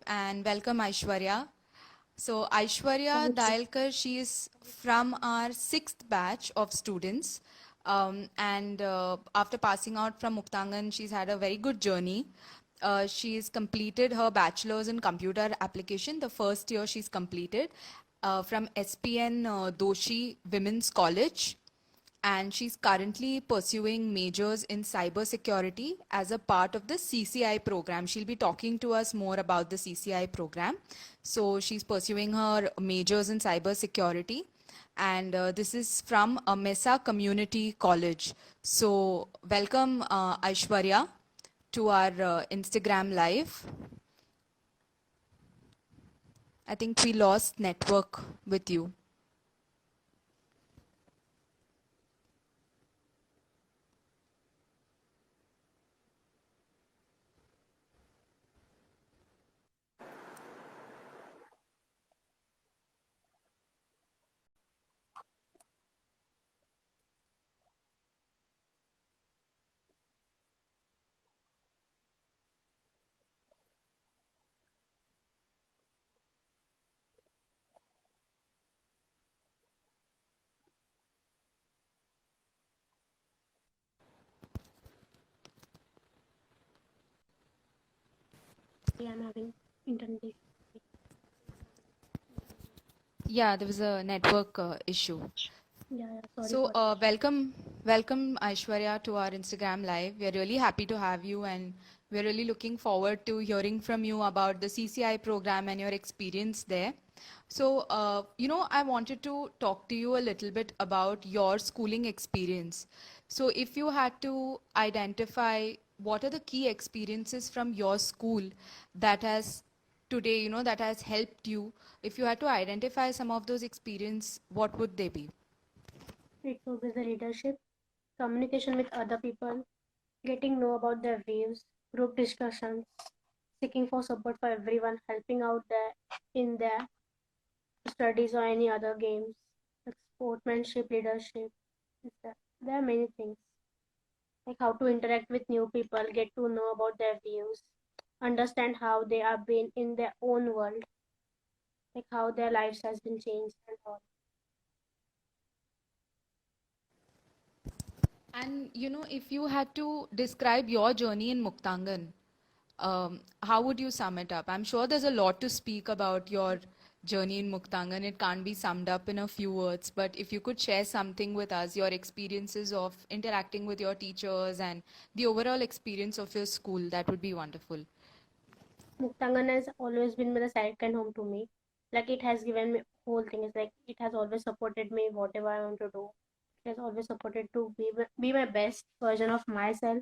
And welcome Aishwarya. So Aishwarya Thank you. Dhayalkar, she is from our sixth batch of students. And after passing out from Muktangan, she's had a very good journey. She's completed her bachelor's in computer application. The first year she's completed from SPN Doshi Women's College, and she's currently pursuing majors in cybersecurity as a part of the CCI program. She'll be talking to us more about the CCI program. So she's pursuing her majors in cybersecurity, and this is from a Mesa Community College. So welcome, Aishwarya, to our Instagram live. I think we lost network with you. I'm having internet issue. Yeah, there was a network issue. Sorry So, for that. welcome Aishwarya to our Instagram live. We are really happy to have you, and we're really looking forward to hearing from you about the CCI program and your experience there. So, I wanted to talk to you a little bit about your schooling experience. So, if you had to identify what are the key experiences from your school that has today, that has helped you, if you had to identify some of those experience, what would they be? It will be the leadership, communication with other people, getting know about their views, group discussions, seeking for support for everyone, helping out there in their studies or any other games, like sportsmanship, leadership. There are many things, like how to interact with new people, get to know about their views, understand how they are being in their own world, like how their lives has been changed and all. And if you had to describe your journey in Muktangan, how would you sum it up? I'm sure there's a lot to speak about your journey in Muktangan. It can't be summed up in a few words, but if you could share something with us, your experiences of interacting with your teachers and the overall experience of your school, that would be wonderful. Muktangan has always been the second home to me. Like it has given me whole thing. It's like it has always supported me whatever I want to do. It has always supported to be my best version of myself,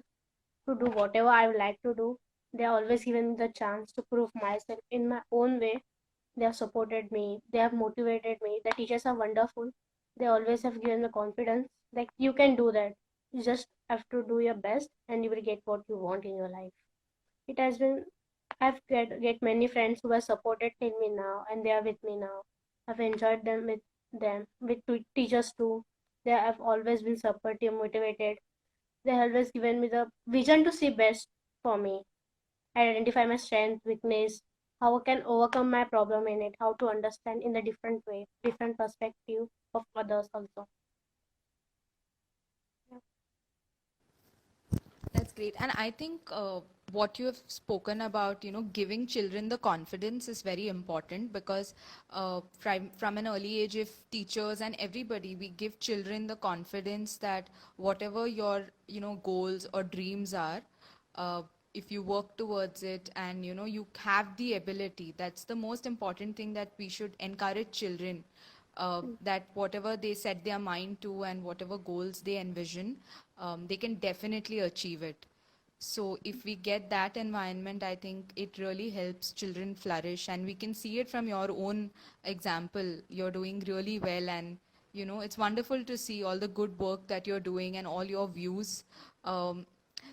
to do whatever I would like to do. They are always given me the chance to prove myself in my own way. They have supported me. They have motivated me. The teachers are wonderful. They always have given the confidence. Like you can do that. You just have to do your best and you will get what you want in your life. It has been I've get many friends who have supported till me now and they are with me now. I've enjoyed them with teachers too. They have always been supportive, motivated. They have always given me the vision to see best for me. I identify my strength, weakness, how I can overcome my problem in it, how to understand in a different way, different perspective of others also. Yeah. That's great. And I think what you have spoken about, giving children the confidence is very important because from an early age, if teachers and everybody, we give children the confidence that whatever your, goals or dreams are, uh, if you work towards it and, you have the ability, that's the most important thing that we should encourage children that whatever they set their mind to and whatever goals they envision, they can definitely achieve it. So if we get that environment, I think it really helps children flourish, and we can see it from your own example. You're doing really well, and it's wonderful to see all the good work that you're doing and all your views. Um,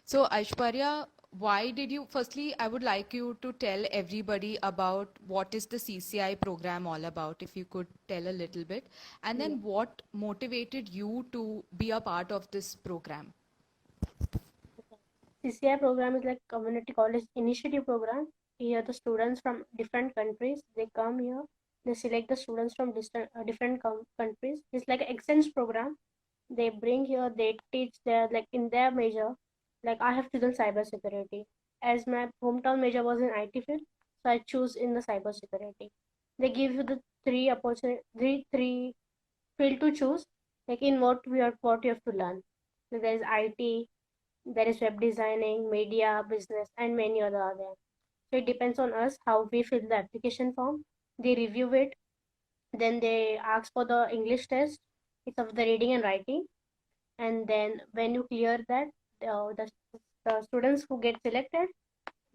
so, Aishwarya, why did you, firstly, I would like you to tell everybody about what is the CCI program all about, if you could tell a little bit, and Yeah. then what motivated you to be a part of this program? CCI program is like community college initiative program. here the students from different countries, they come here, they select the students from different countries. It's like an exchange program. They bring here, they teach their, like in their major, like I have chosen cybersecurity. As my hometown major was in IT field, so I choose in the cybersecurity. They give you the three opportunity, three field to choose, like in what you have to learn. So there is IT, there is web designing, media, business, and many other are there. So it depends on us how we fill the application form. They review it, then they ask for the English test. It's of the reading and writing, and then when you clear that, the students who get selected,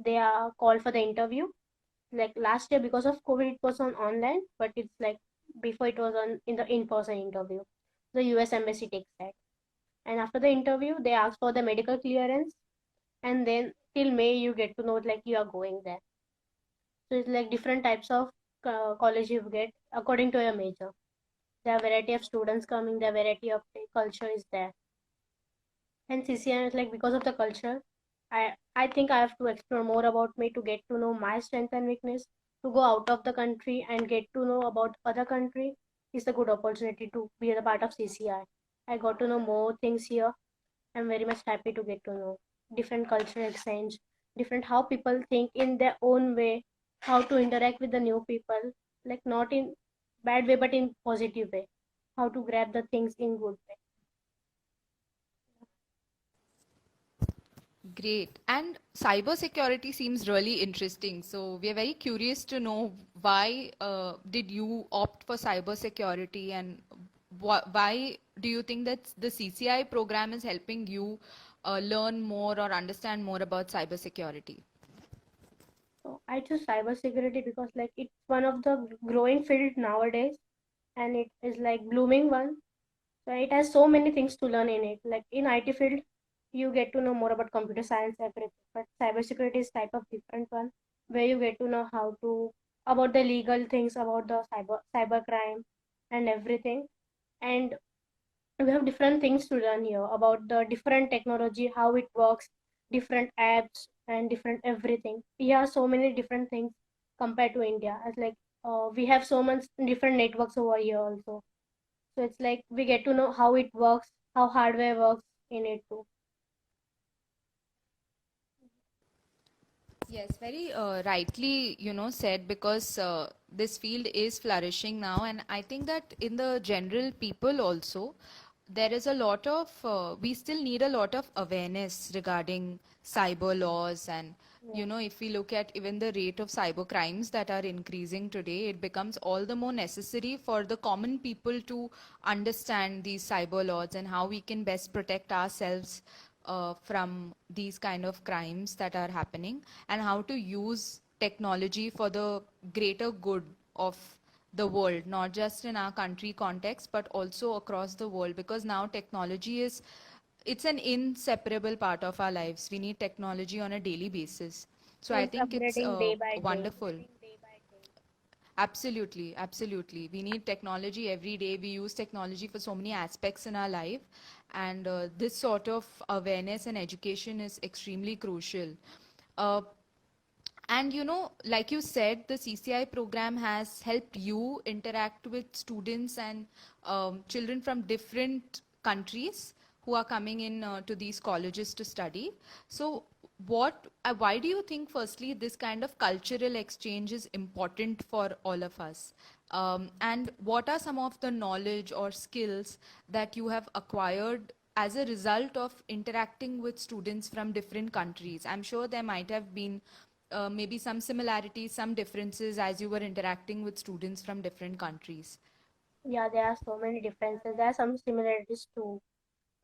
they are called for the interview. Like last year, because of COVID, it was on online, but it's like before it was on in the in-person interview. The US embassy takes that, and after the interview, they ask for the medical clearance, and then till May you get to know like you are going there. So it's like different types of college you get according to your major. There are variety of students coming, the variety of culture is there. And CCN is like because of the culture, I think I have to explore more about me to get to know my strength and weakness, to go out of the country and get to know about other country is a good opportunity to be a part of CCI. I got to know more things here. I'm very much happy to get to know different culture exchange, different how people think in their own way, how to interact with the new people, like not in bad way but in positive way, how to grab the things in good way. Great. And cybersecurity seems really interesting. So we are very curious to know why did you opt for cybersecurity, and why do you think that the CCI program is helping you learn more or understand more about cybersecurity? So I choose cybersecurity because like it's one of the growing field nowadays, and it is like blooming one. So it has so many things to learn in it. Like in IT field, you get to know more about computer science, everything. But cybersecurity is type of different one where you get to know how to about the legal things, about the cyber crime and everything. And we have different things to learn here about the different technology, how it works, different apps and different everything. We have so many different things compared to India. As like we have so much different networks over here also. So it's like we get to know how it works, how hardware works in it too. Yes, very rightly, said, because this field is flourishing now, and I think that in the general people also, there is a lot of, we still need a lot of awareness regarding cyber laws, and Yeah. if we look at even the rate of cyber crimes that are increasing today, it becomes all the more necessary for the common people to understand these cyber laws and how we can best protect ourselves from these kind of crimes that are happening, and how to use technology for the greater good of the world, not just in our country context but also across the world, because now technology is, it's an inseparable part of our lives. We need technology on a daily basis. So I It's think it's upgrading day by day. wonderful. Absolutely, absolutely. We need technology every day. We use technology for so many aspects in our life, and this sort of awareness and education is extremely crucial. Uh, and like you said, the CCI program has helped you interact with students and children from different countries who are coming in to these colleges to study. So, why do you think, firstly, this kind of cultural exchange is important for all of us? And what are some of the knowledge or skills that you have acquired as a result of interacting with students from different countries? I'm sure there might have been maybe some similarities, some differences as you were interacting with students from different countries. Yeah, there are so many differences. There are some similarities too.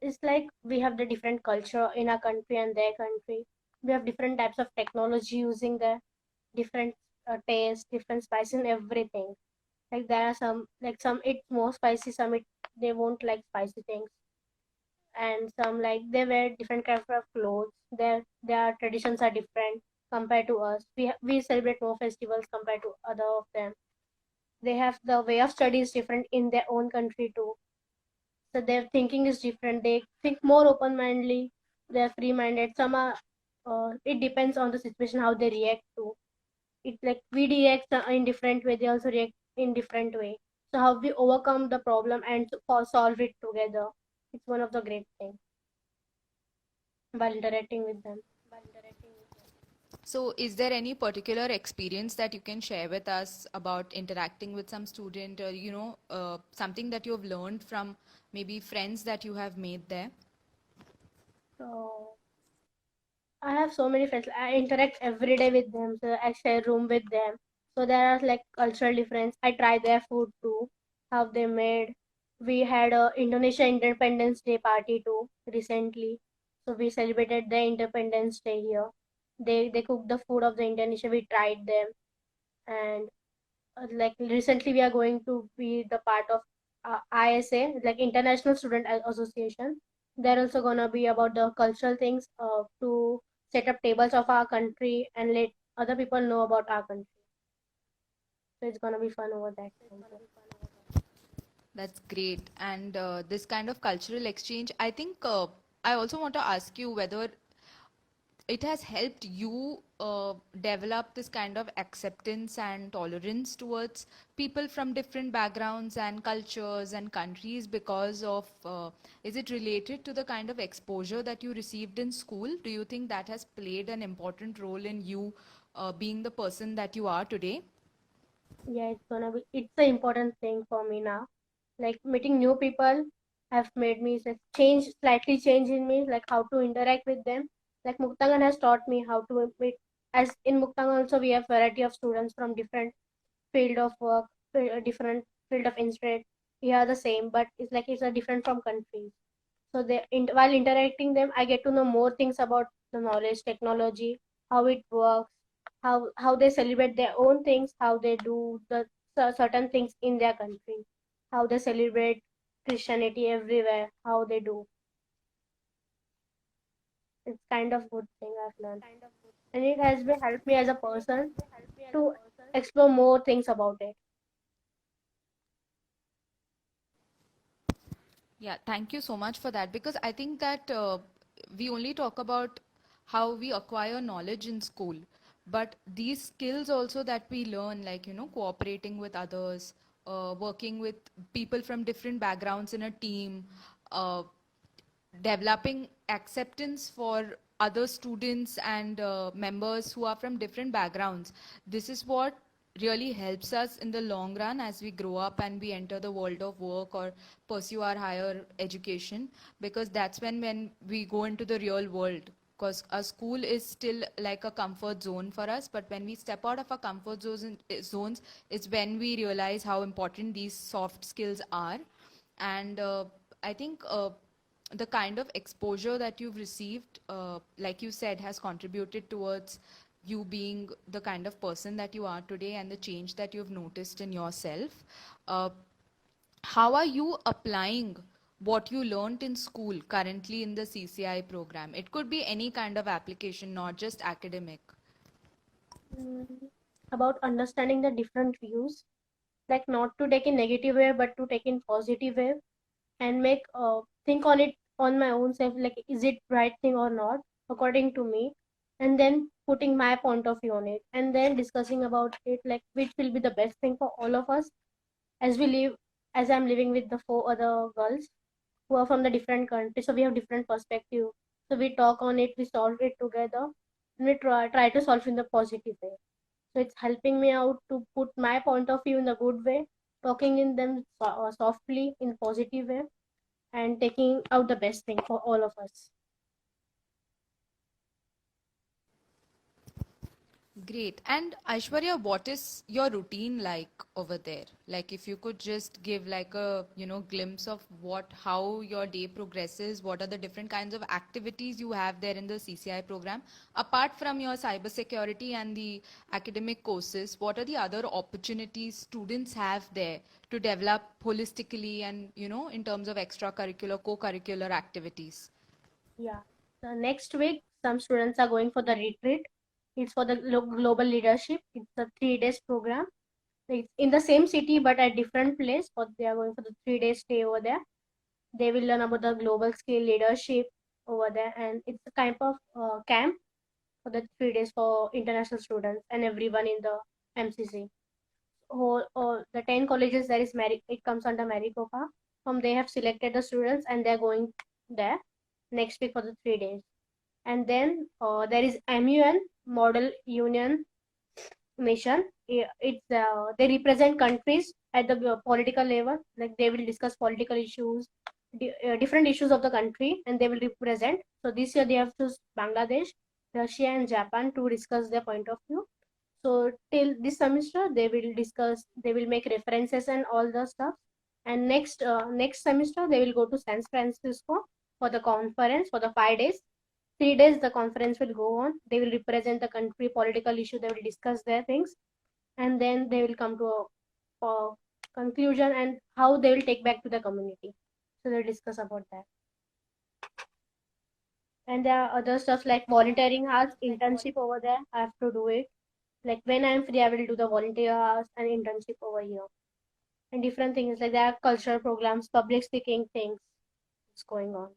It's like we have the different culture in our country and their country. We have different types of technology using the different taste, different spice in everything. Like there are some like some it's more spicy, some it they won't like spicy things, and some like they wear different kind of clothes. Their traditions are different compared to us. We celebrate more festivals compared to other of them. They have the way of study is different in their own country too. So their thinking is different. They think more open-mindedly. They're free-minded. Some are. It depends on the situation how they react to. It's like we react in different way, they also react in different way. So how we overcome the problem and solve it together. It's one of the great things while interacting with them. So, is there any particular experience that you can share with us about interacting with some student, or something that you have learned from maybe friends that you have made there? So I have so many friends. I interact every day with them. So I share room with them. So there are like cultural difference. I try their food too, how they made. We had a Indonesia Independence Day party too recently. So we celebrated the Independence Day here. They cooked the food of the Indonesia. We tried them, and like recently we are going to be the part of ISA, like International Student Association. They're also gonna be about the cultural things to set up tables of our country and let other people know about our country. So it's gonna be fun over that. That's great. And this kind of cultural exchange, I think I also want to ask you whether it has helped you develop this kind of acceptance and tolerance towards people from different backgrounds and cultures and countries because of is it related to the kind of exposure that you received in school? Do you think that has played an important role in you being the person that you are today? Yeah, it's an important thing for me now. Like meeting new people have made me slightly change in me, like how to interact with them. Like Muktangan has taught me how to meet. As in Muktangan also we have variety of students from different field of work, different field of interest. We are the same, but it's like it's a different from countries. So while interacting them, I get to know more things about the knowledge, technology, how it works, how they celebrate their own things, how they do the certain things in their country, how they celebrate Christianity everywhere, how they do. It's kind of good thing I've learned, and it has been helped me as a person to explore more things about it. Yeah, thank you so much for that because I think that we only talk about how we acquire knowledge in school, but these skills also that we learn, like, cooperating with others, working with people from different backgrounds in a team, uh, developing acceptance for other students and members who are from different backgrounds. This is what really helps us in the long run as we grow up and we enter the world of work or pursue our higher education, because that's when we go into the real world, because our school is still like a comfort zone for us, but when we step out of our zones is when we realize how important these soft skills are. And I think the kind of exposure that you've received, like you said, has contributed towards you being the kind of person that you are today and the change that you've noticed in yourself. Uh, how are you applying what you learned in school currently in the CCI program? It could be any kind of application, not just academic. Mm, about understanding the different views, like not to take in negative way, but to take in positive way, and make think on it on my own self, like is it right thing or not according to me, and then putting my point of view on it, and then discussing about it, like which will be the best thing for all of us as we live, as I'm living with the four other girls who are from the different countries, so we have different perspective. So we talk on it, we solve it together, and we try to solve in the positive way. So it's helping me out to put my point of view in the good way, talking in them softly in positive way, and taking out the best thing for all of us. Great. And Aishwarya, what is your routine like over there? Like if you could just give like a, glimpse of how your day progresses, what are the different kinds of activities you have there in the CCI program? Apart from your cybersecurity and the academic courses, what are the other opportunities students have there to develop holistically and, in terms of extracurricular, co-curricular activities? Yeah. So next week, some students are going for the retreat. It's for the global leadership. It's a 3 days program. It's in the same city but at different place. But they are going for the 3 days stay over there. They will learn about the global skill leadership over there, and it's a kind of camp for the 3 days for international students and everyone in the MCC. The 10 colleges that is it comes under Maricopa. From they have selected the students and they're going there next week for the 3 days. And then there is MUN Model Union Mission. They represent countries at the political level. Like they will discuss political issues, different issues of the country, and they will represent. So this year they have choose Bangladesh, Russia, and Japan to discuss their point of view. So till this semester they will discuss. They will make references and all the stuff. And next semester they will go to San Francisco for the conference for the 5 days. 3 days the conference will go on. They will represent the country political issue. They will discuss their things, and then they will come to a conclusion and how they will take back to the community. So they'll discuss about that. And there are other stuff like volunteering hours, internship over there. I have to do it. Like when I'm free, I will do the volunteer hours and internship over here. And different things like there are cultural programs, public speaking things. It's going on.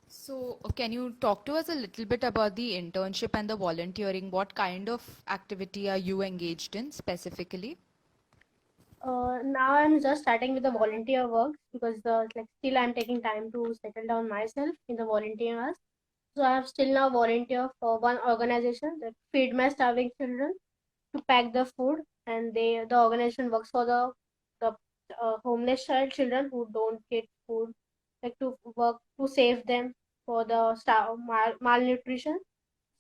So, can you talk to us a little bit about the internship and the volunteering? What kind of activity are you engaged in specifically? Now I'm just starting with the volunteer work because like still I'm taking time to settle down myself in the volunteer hours. So I have still now volunteer for one organization that feed my starving children to pack the food, and the organization works for the homeless children who don't get food, like to work to save them for the malnutrition.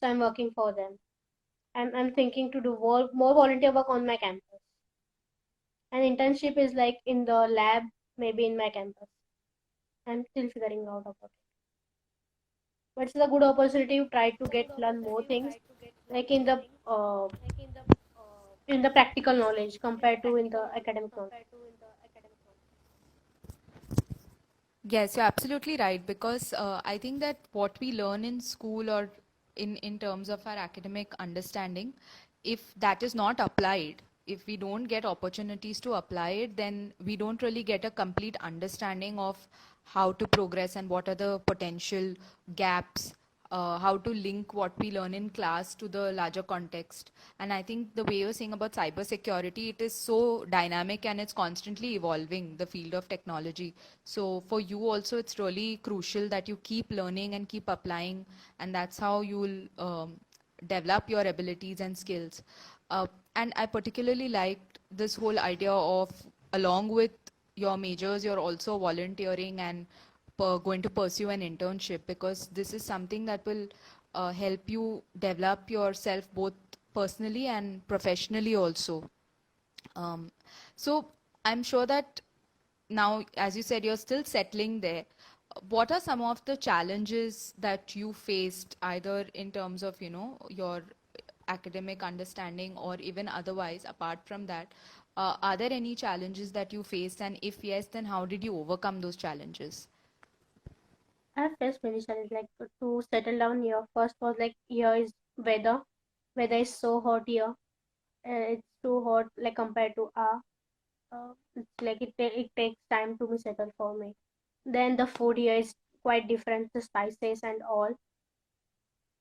So I'm working for them. I'm thinking to do more volunteer work on my campus. And internship is like in the lab, maybe in my campus. I'm still figuring out about it. But it's a good opportunity to try to learn more things, like in the practical knowledge compared to in the academic knowledge. Yes, you're absolutely right because I think that what we learn in school or in terms of our academic understanding, if that is not applied, if we don't get opportunities to apply it, then we don't really get a complete understanding of how to progress and what are the potential gaps, how to link what we learn in class to the larger context. And I think the way you're saying about cybersecurity, it is so dynamic and it's constantly evolving, the field of technology. So for you also, it's really crucial that you keep learning and keep applying, and that's how you'll develop your abilities and skills. And I particularly liked this whole idea of, along with your majors, you're also volunteering and going to pursue an internship, because this is something that will help you develop yourself both personally and professionally also. Um, so I'm sure that now, as you said, you're still settling there. What are some of the challenges that you faced, either in terms of, your academic understanding or even otherwise, apart from that? Are there any challenges that you faced? And if yes, then how did you overcome those challenges? I have faced many challenges like to settle down here. First was like here is weather. Weather is so hot here. It's too hot like compared to it's like it takes time to be settled for me. Then the food here is quite different, the spices and all.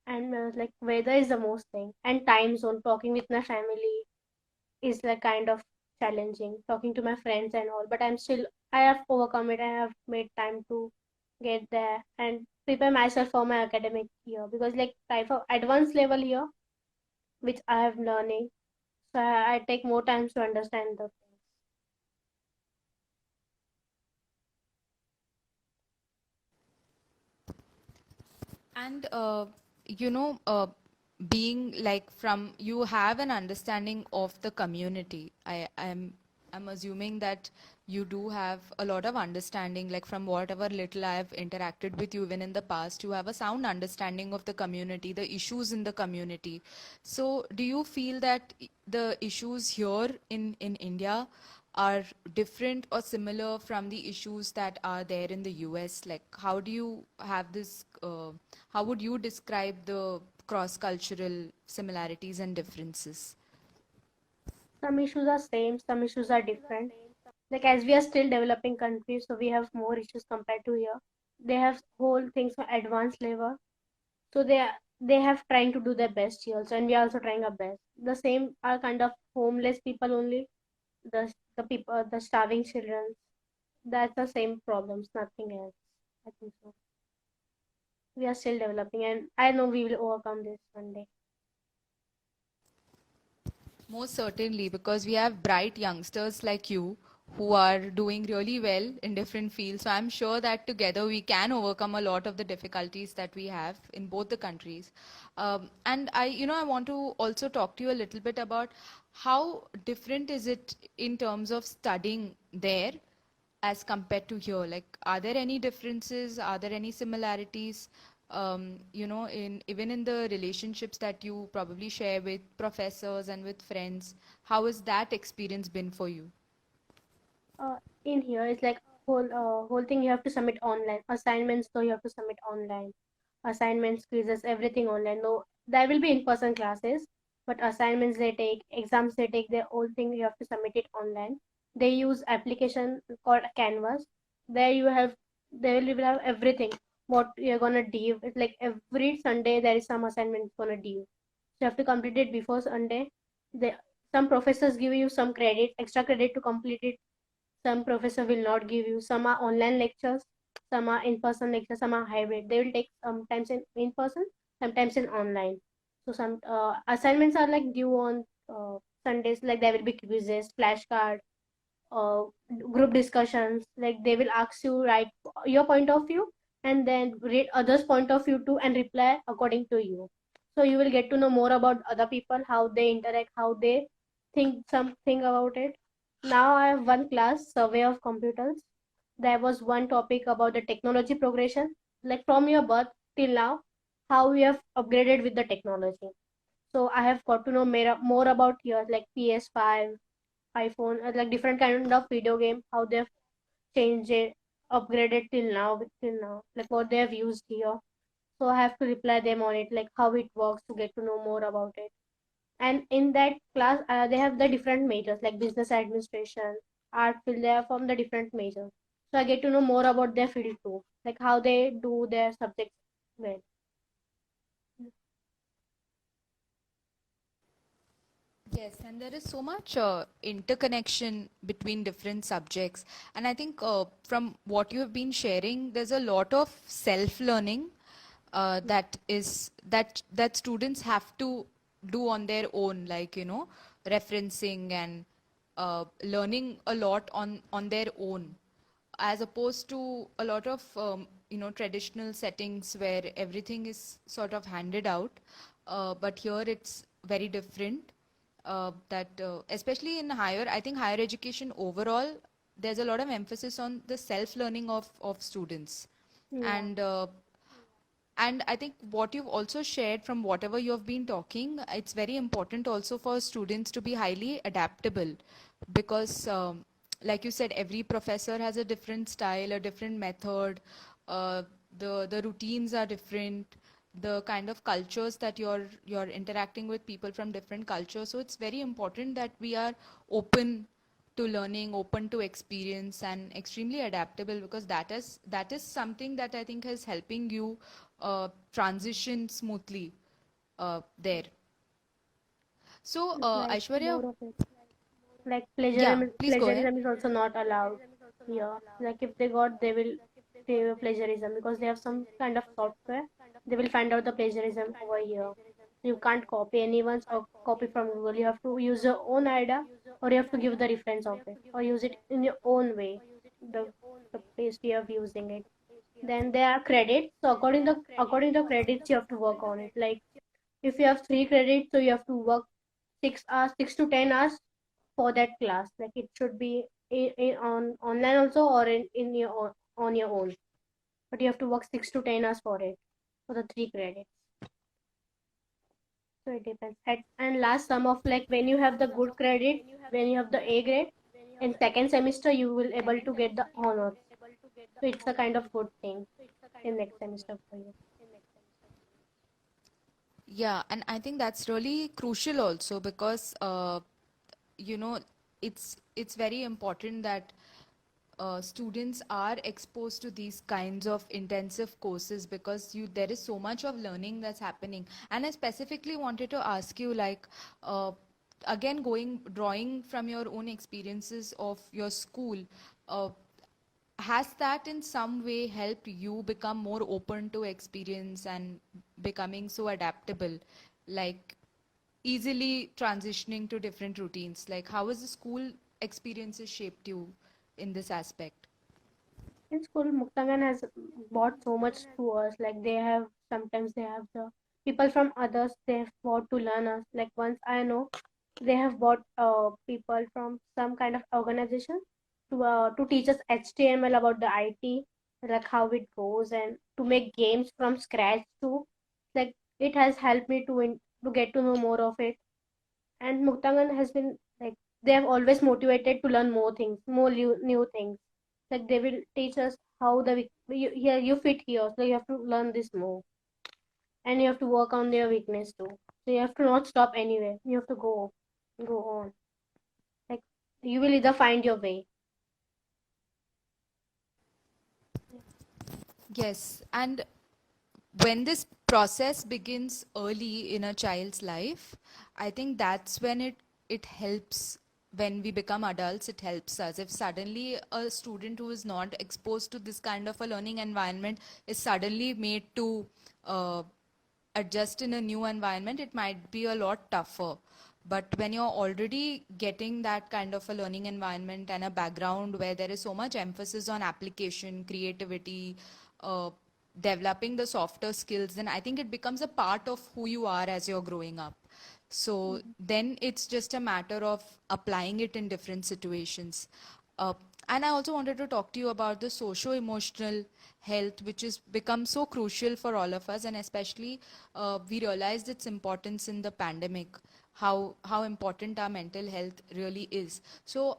And like weather is the most thing. And time zone, talking with my family is like kind of challenging. Talking to my friends and all. But I have overcome it. I have made time to get there and prepare myself for my academic year because like type of advanced level here, which I have learning. So I take more time to understand the things. And you know, being like from you have an understanding of the community. I'm assuming that you do have a lot of understanding, like from whatever little I've interacted with you even in the past, you have a sound understanding of the community, the issues in the community. So do you feel that the issues here in India are different or similar from the issues that are there in the US? Like, how do you have this, how would you describe the cross-cultural similarities and differences? Some issues are same, some issues are different. Like as we are still developing countries, so we have more issues compared to here. They have whole things for advanced level. So they have trying to do their best here also, and we are also trying our best. The same are kind of homeless people only, the people, the starving children. That's the same problems, nothing else. I think so. We are still developing, and I know we will overcome this one day. Most certainly, because we have bright youngsters like you who are doing really well in different fields. So I'm sure that together we can overcome a lot of the difficulties that we have in both the countries. And I want to also talk to you a little bit about how different is it in terms of studying there as compared to here? Like, are there any differences? Are there any similarities? In even in the relationships that you probably share with professors and with friends, how has that experience been for you? In here it's like whole thing you have to submit online. Assignments though you have to submit online. Assignments, quizzes, everything online. No, there will be in-person classes, but assignments they take, exams they take, the whole thing you have to submit it online. They use application called Canvas. There you have, there you will have everything. What you're gonna do? It's like every Sunday there is some assignment gonna due. So you have to complete it before Sunday. They, some professors give you some credit, extra credit to complete it. Some professor will not give you. Some are online lectures, some are in-person lectures, some are hybrid. They will take sometimes in person, sometimes in online. So some assignments are like due on Sundays. Like there will be quizzes, flashcard, uh, group discussions. Like they will ask you write your point of view and then read others' point of view too and reply according to you. So you will get to know more about other people, how they interact, how they think something about it. Now I have one class, survey of computers. There was one topic about the technology progression, like from your birth till now, how we have upgraded with the technology. So I have got to know more about yours, like PS5, iPhone, like different kind of video game, how they've changed it, upgraded till now, like what they have used here. So I have to reply them on it, like how it works to get to know more about it. And in that class, they have the different majors like business administration, art field. They are from the different majors. So I get to know more about their field too, like how they do their subjects well. Yes, and there is so much interconnection between different subjects. And I think from what you have been sharing, there's a lot of self-learning that students have to do on their own, like, referencing and learning a lot on their own, as opposed to a lot of traditional settings where everything is sort of handed out. But here it's very different. That especially in higher, I think higher education overall, there's a lot of emphasis on the self learning of students. Yeah, And and I think what you've also shared from whatever you have been talking, it's very important also for students to be highly adaptable, because, like you said, every professor has a different style, a different method. Uh, the routines are different. The kind of cultures that you're interacting with people from different cultures. So it's very important that we are open to learning, open to experience, and extremely adaptable, because that is something that I think is helping you transition smoothly there. So, it's like Aishwarya, more of it. Like yeah, plagiarism, please go ahead. plagiarism is also not allowed here. Like if they got, they will do plagiarism because they have some kind of software. They will find out the plagiarism over here. You can't copy anyone's or copy from Google. You have to use your own idea, or you have to give the reference of it, or use it in your own way. The place we are using it. Then there are credits. So according to credits, you have to work on it. Like if you have 3 credits, so you have to work 6 hours, 6 to 10 hours for that class. Like it should be on online also or in your on your own. But you have to work 6 to 10 hours for it for the 3 credits. So it depends. And last sum of like when you have the good credit, when you have the A grade, in second semester you will able to get the honors. So it's a kind of good thing in next semester for you. Yeah, and I think that's really crucial also, because you know it's very important that students are exposed to these kinds of intensive courses, because there is so much of learning that's happening. And I specifically wanted to ask you, like, again, drawing from your own experiences of your school, uh, has that in some way helped you become more open to experience and becoming so adaptable, like easily transitioning to different routines? Like, how has the school experiences shaped you in this aspect? In school, Muktangan has brought so much to us. Like sometimes they have the people from others they have brought to learn us. Like once I know they have brought people from some kind of organization to teach us HTML about the IT, like how it goes, and to make games from scratch too. Like it has helped me to get to know more of it. And Muktangan has been like they have always motivated to learn more things, more new things. Like they will teach us how here you fit here, so you have to learn this more, and you have to work on their weakness too. So you have to not stop anywhere. You have to go on. Like you will either find your way. Yes, and when this process begins early in a child's life, I think that's when it helps. When we become adults, it helps us. If suddenly a student who is not exposed to this kind of a learning environment is suddenly made to uh, adjust in a new environment, it might be a lot tougher. But when you're already getting that kind of a learning environment and a background where there is so much emphasis on application, creativity, uh, developing the softer skills, then I think it becomes a part of who you are as you're growing up. So then it's just a matter of applying it in different situations. Uh, and I also wanted to talk to you about the socio-emotional health, which has become so crucial for all of us, and especially we realized its importance in the pandemic, how important our mental health really is. So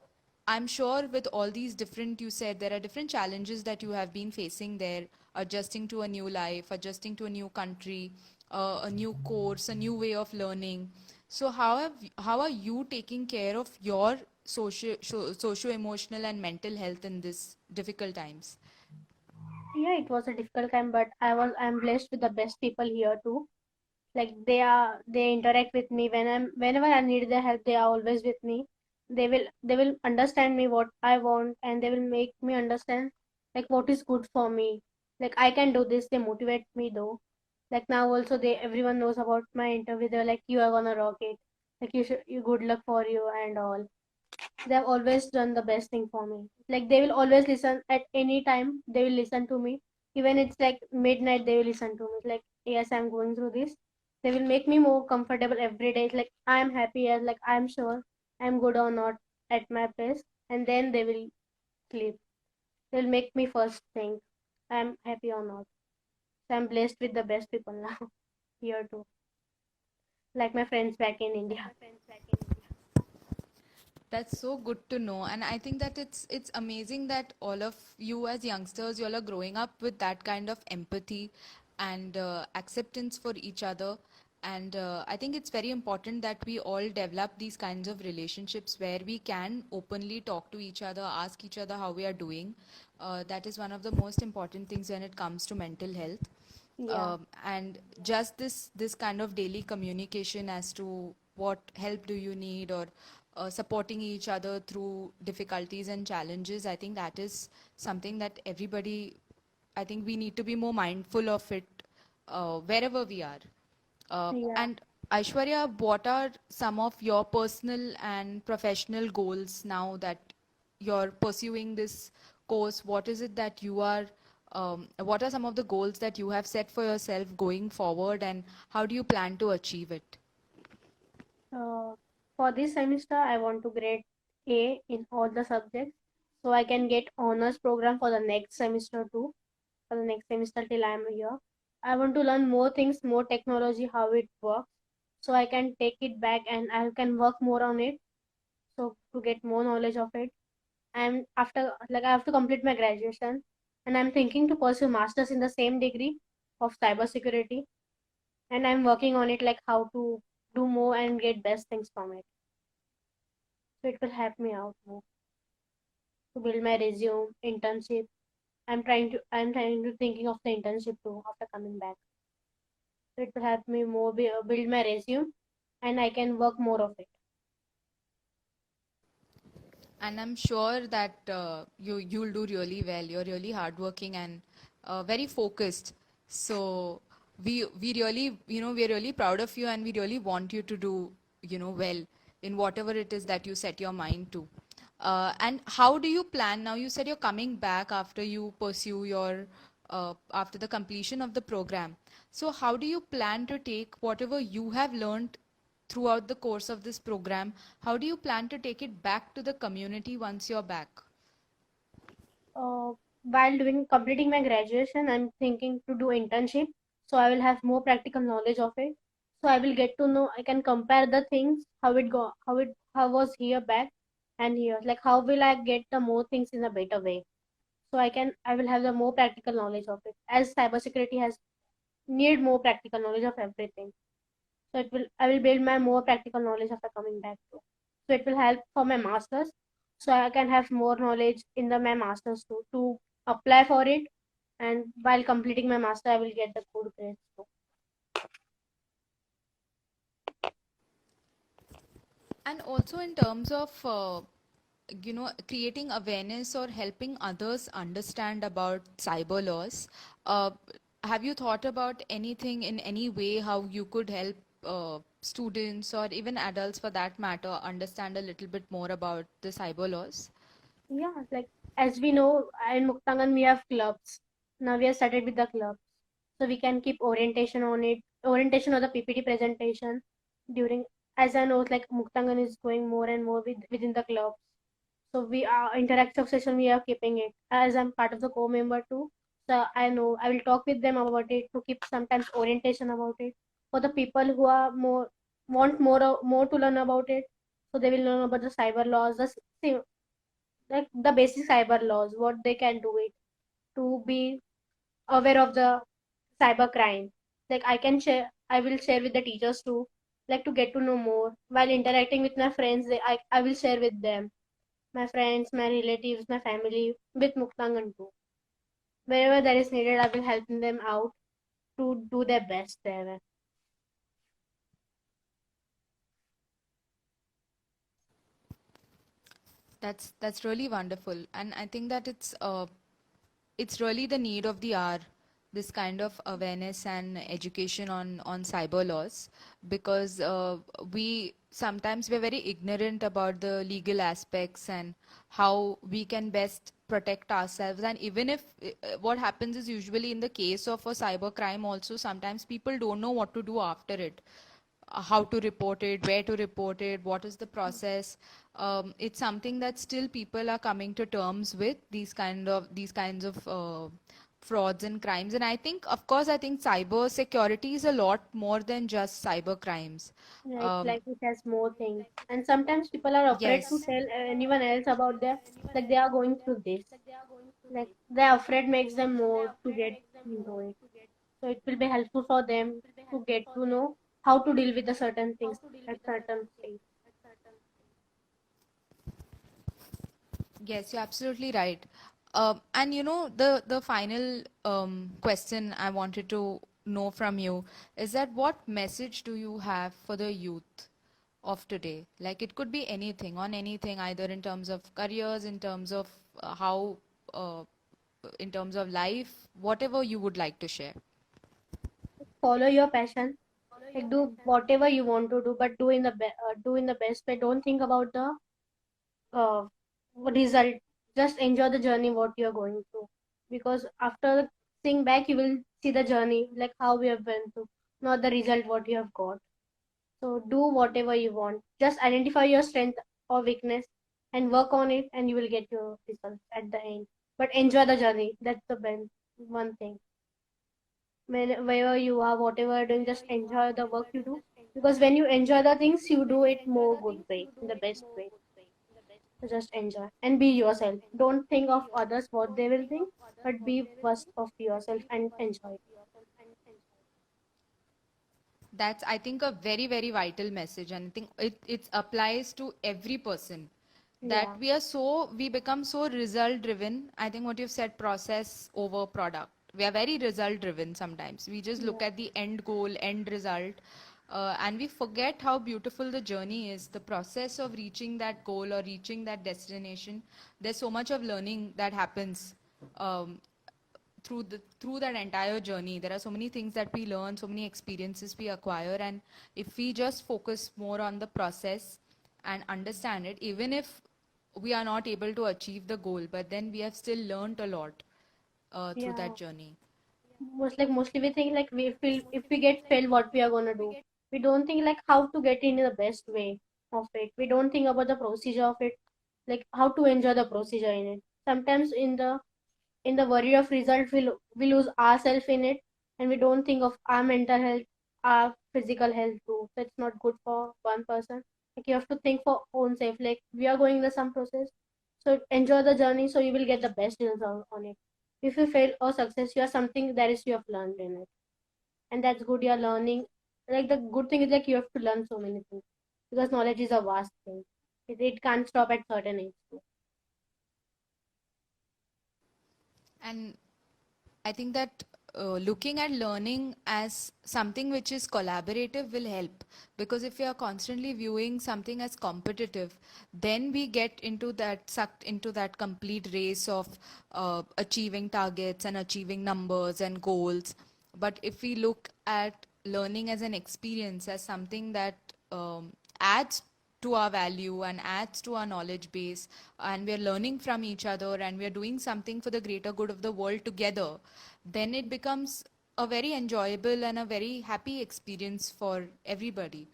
I'm sure with all these different, you said there are different challenges that you have been facing there, adjusting to a new life, adjusting to a new country, a new course, a new way of learning. So how are you taking care of your socio-emotional and mental health in this difficult times? Yeah, it was a difficult time, but I'm blessed with the best people here too. Like they interact with me whenever I need their help. They are always with me. They will understand me what I want, and they will make me understand like what is good for me. Like I can do this. They motivate me though. Like now also everyone knows about my interview. They're like, you are gonna rock it. Like you good luck for you and all. They've always done the best thing for me. Like they will always listen at any time. They will listen to me. Even it's like midnight, they will listen to me. Like, yes, I'm going through this. They will make me more comfortable every day. It's like I'm happy as like I'm sure I'm good or not at my place. And then they will sleep. They'll make me first think I'm happy or not. So I'm blessed with the best people now here too. Like my friends back in India. That's so good to know, and I think that it's amazing that all of you as youngsters, you all are growing up with that kind of empathy and acceptance for each other. And I think it's very important that we all develop these kinds of relationships where we can openly talk to each other, ask each other how we are doing. That is one of the most important things when it comes to mental health. Yeah. And just this kind of daily communication as to what help do you need, or supporting each other through difficulties and challenges, I think that is something that everybody, I think we need to be more mindful of it wherever we are. Yeah. And Aishwarya, what are some of your personal and professional goals now that you're pursuing this course? What is it that you are, what are some of the goals that you have set for yourself going forward, and how do you plan to achieve it? Uh, for this semester, I want to grade A in all the subjects so I can get honors program for the next semester too. For the next semester till I'm here, I want to learn more things, more technology, how it works, so I can take it back and I can work more on it. So to get more knowledge of it, and after like I have to complete my graduation, and I'm thinking to pursue masters in the same degree of cybersecurity, and I'm working on it like how to do more and get best things from it. So it will help me out more. to build my resume, internship. I'm trying to thinking of the internship too after coming back. So it will help me more build my resume, and I can work more of it. And I'm sure that you'll do really well. You're really hardworking and very focused. So we really, we're really proud of you, and we really want you to do, well in whatever it is that you set your mind to. And how do you plan now? You said you're coming back after you pursue your after the completion of the program. So how do you plan to take whatever you have learned throughout the course of this program? How do you plan to take it back to the community once you're back? While doing completing my graduation, I'm thinking to do internship, so I will have more practical knowledge of it. So I will get to know. I can compare the things, how was here back and here. Like how will I get the more things in a better way? So I will have the more practical knowledge of it. As cybersecurity has need more practical knowledge of everything. So I will build my more practical knowledge after coming back too. So it will help for my masters. So I can have more knowledge in my masters too to apply for it. And while completing my master, I will get the good grades too. And also in terms of creating awareness or helping others understand about cyber laws, uh, have you thought about anything in any way how you could help students or even adults for that matter understand a little bit more about the cyber laws? Yeah, like as we know, in Muktangan we have clubs. Now we have started with the clubs, so we can keep orientation on it. Orientation of the PPT presentation during, as I know, like Muktangan is going more and more within the clubs. So we are interactive session. We are keeping it as I'm part of the co-member too. So I know I will talk with them about it to keep sometimes orientation about it for the people who are more want more to learn about it. So they will learn about the cyber laws, like the basic cyber laws, what they can do it to be aware of the cyber crime. Like I will share with the teachers too, like to get to know more. While interacting with my friends, I will share with them, my friends, my relatives, my family, with Muktangan too. Wherever that is needed, I will help them out to do their best there. That's really wonderful, and I think that it's really the need of the hour, this kind of awareness and education on cyber laws, because we sometimes we're very ignorant about the legal aspects and how we can best protect ourselves. And even if what happens is usually in the case of a cyber crime also, sometimes people don't know what to do after it, how to report it, where to report it, what is the process. It's something that still people are coming to terms with, these kinds of frauds and crimes. And I think, of course, I think cyber security is a lot more than just cyber crimes. Right, Um, like it has more things, and sometimes people are afraid to yes, tell anyone else about their, like they are going through this. Like they're afraid makes them more to get into it. So it will be helpful for them to get to know how to deal with the certain things at certain stage. yes, you're absolutely right. And the final question I wanted to know from you is that what message do you have for the youth of today? Like it could be anything, on anything, either in terms of careers, in terms of how, uh, in terms of life, whatever you would like to share. Follow your passion, like do whatever you want to do, but do in the best way. Don't think about the uh, result. Just enjoy the journey what you are going through, because after seeing back you will see the journey, like how we have been through, not the result what you have got. So do whatever you want, just identify your strength or weakness and work on it, and you will get your results at the end. But enjoy the journey, that's the one thing. Wherever you are, whatever you're doing, just enjoy the work you do, because when you enjoy the things you do it more good way, in the best way. So just enjoy and be yourself. Don't think of others what they will think, but be first of yourself and enjoy it. That's, I think, a very, very vital message, and I think it applies to every person. that Yeah. we become so result driven. I think what you've said, process over product. We are very result driven sometimes. We just look Yeah. at the end goal, end result, and we forget how beautiful the journey is, the process of reaching that goal or reaching that destination. There's so much of learning that happens um, through that entire journey. There are so many things that we learn, so many experiences we acquire, and if we just focus more on the process and understand it, even if we are not able to achieve the goal, but then we have still learned a lot through Yeah. that journey. Mostly we think like we feel if we get failed, what we are gonna do. We don't think like how to get in the best way of it. We don't think about the procedure of it, like how to enjoy the procedure in it. Sometimes in the worry of result, we lose ourselves in it, and we don't think of our mental health, our physical health too. That's not good for one person. Like you have to think for own safe. Like we are going the some process, so enjoy the journey, so you will get the best result on it. If you fail or success, you are something that is you have learned in it, and that's good. You are learning. Like the good thing is like you have to learn so many things because knowledge is a vast thing. It can't stop at certain age. And I think that looking at learning as something which is collaborative will help, because if we are constantly viewing something as competitive, then we get into that, sucked into that complete race of achieving targets and achieving numbers and goals. But if we look at learning as an experience, as something that adds to our value and adds to our knowledge base, and we are learning from each other and we are doing something for the greater good of the world together, then it becomes a very enjoyable and a very happy experience for everybody.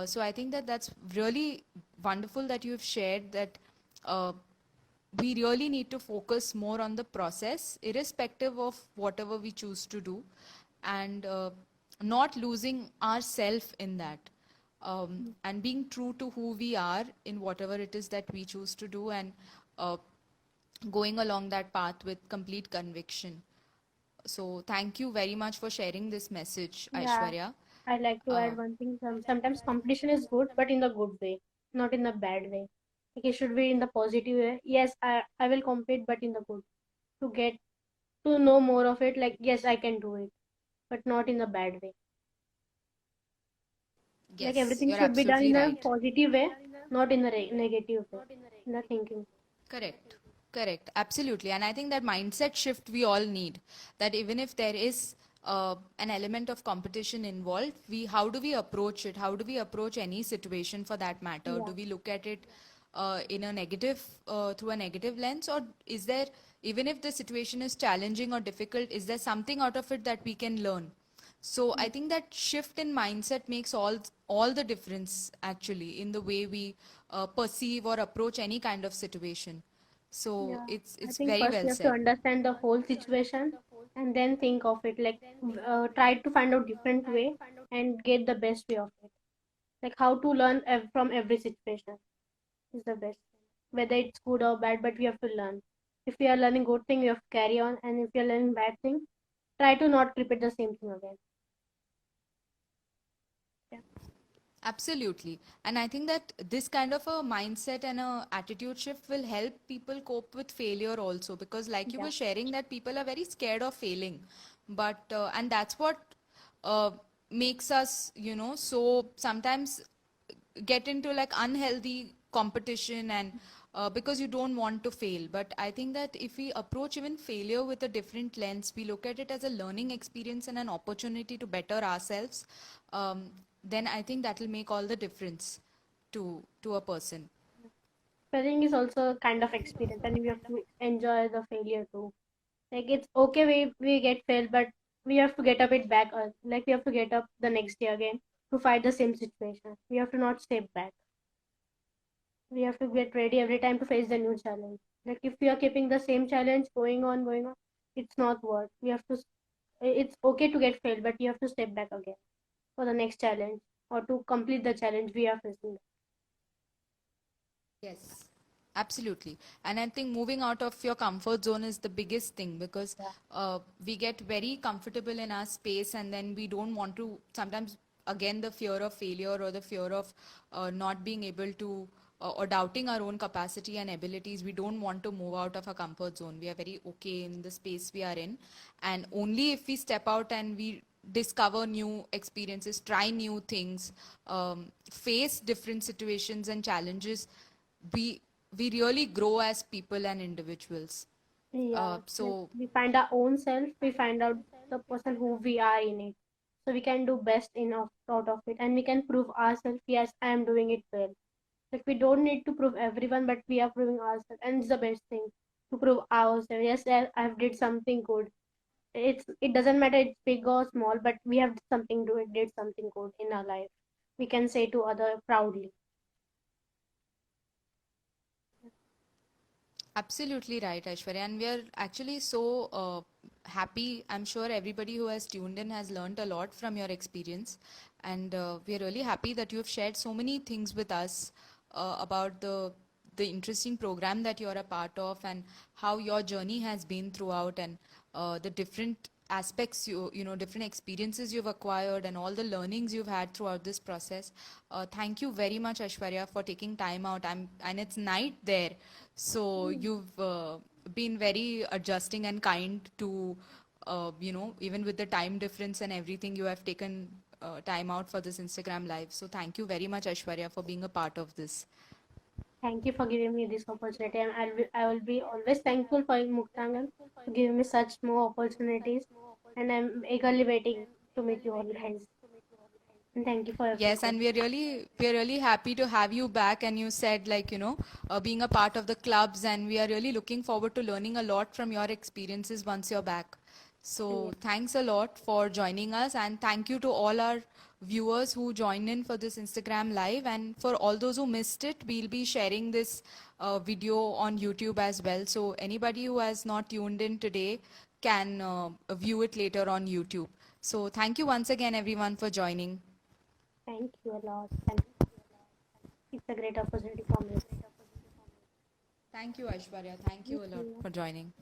So I think that that's really wonderful that you've shared that uh, we really need to focus more on the process, irrespective of whatever we choose to do, and not losing ourself in that, and being true to who we are in whatever it is that we choose to do, and uh, going along that path with complete conviction. So thank you very much for sharing this message, Yeah. Aishwarya. I'd like to Uh, add one thing. Sometimes competition is good, but in the good way, not in the bad way. Like it should be in the positive way. Yes, I will compete, but in the good. To get to know more of it, like yes, I can do it, but not in the bad way. Like yes, everything you're should be done absolutely in a right. positive way, not in the negative way. In the thinking. Correct. Correct. Absolutely. And I think that mindset shift we all need. That even if there is an element of competition involved, how do we approach it? How do we approach any situation for that matter? Yeah. Do we look at it in a negative, through a negative lens, or is there, even if the situation is challenging or difficult, is there something out of it that we can learn? So I think that shift in mindset makes all the difference actually in the way we perceive or approach any kind of situation. So Yeah, I it's think very first well we have to said. understand the whole situation and then think of it like try to find out different way and get the best way of it. Like how to learn from every situation is the best. Whether it's good or bad, but we have to learn. If we are learning good thing, we have to carry on, and if we are learning bad thing, try to not repeat the same thing again. Yeah, Absolutely. And I think that this kind of a mindset and a attitude shift will help people cope with failure also, because like you yeah, were sharing that people are very scared of failing. But and that's what uh, makes us, so sometimes get into like unhealthy competition, and because you don't want to fail. But I think that if we approach even failure with a different lens, we look at it as a learning experience and an opportunity to better ourselves, um, then I think that will make all the difference to a person. failing is also a kind of experience, and we have to enjoy the failure too. Like it's okay we get failed, but we have to get up it back. Like we have to get up the next day again to fight the same situation. We have to not step back. We have to get ready every time to face the new challenge. Like if we are keeping the same challenge going on, it's not worth. We have to. It's okay to get failed, but you have to step back again for the next challenge or to complete the challenge we are facing. Yes, absolutely. And I think moving out of your comfort zone is the biggest thing, because Yeah, we get very comfortable in our space, and then we don't want to, sometimes, again, the fear of failure or the fear of not being able to or doubting our own capacity and abilities, we don't want to move out of our comfort zone. We are very okay in the space we are in. And only if we step out and we discover new experiences, try new things, face different situations and challenges, we we really grow as people and individuals. Yeah, like So we find our own self, we find out the person who we are in it. So we can do best in of out of it, and we can prove ourselves. Yes, I am doing it well. Like we don't need to prove everyone, but we are proving ourselves, and it's the best thing to prove ourselves. Yes, I've did something good. It doesn't matter it's big or small, but we have something to it, did something good in our life. We can say to other proudly. absolutely right, Aishwarya. And we are actually so happy. I'm sure everybody who has tuned in has learned a lot from your experience. And we are really happy that you have shared so many things with us about the interesting program that you're a part of and how your journey has been throughout and the different aspects different experiences you've acquired and all the learnings you've had throughout this process. Thank you very much, Aishwarya, for taking time out. And it's night there, so you've been very adjusting and kind to even with the time difference and everything, you have taken time out for this Instagram live. So thank you very much, Aishwarya, for being a part of this. Thank you for giving me this opportunity, and I will be always thankful for Muktangan for giving me such more opportunities, and I'm eagerly waiting to meet you all guys. And thank you for Yes, everything. and we're really happy to have you back. And you said, like, being a part of the clubs, and we are really looking forward to learning a lot from your experiences once you're back. Yeah. So thanks a lot for joining us, and thank you to all our viewers who joined in for this Instagram live. And for all those who missed it, we'll be sharing this video on YouTube as well. So anybody who has not tuned in today can view it later on YouTube. So thank you once again, everyone, for joining. Thank you a lot. Thank you. It's a great opportunity for me. Thank you, Aishwarya. Thank Thank you a lot you. for joining.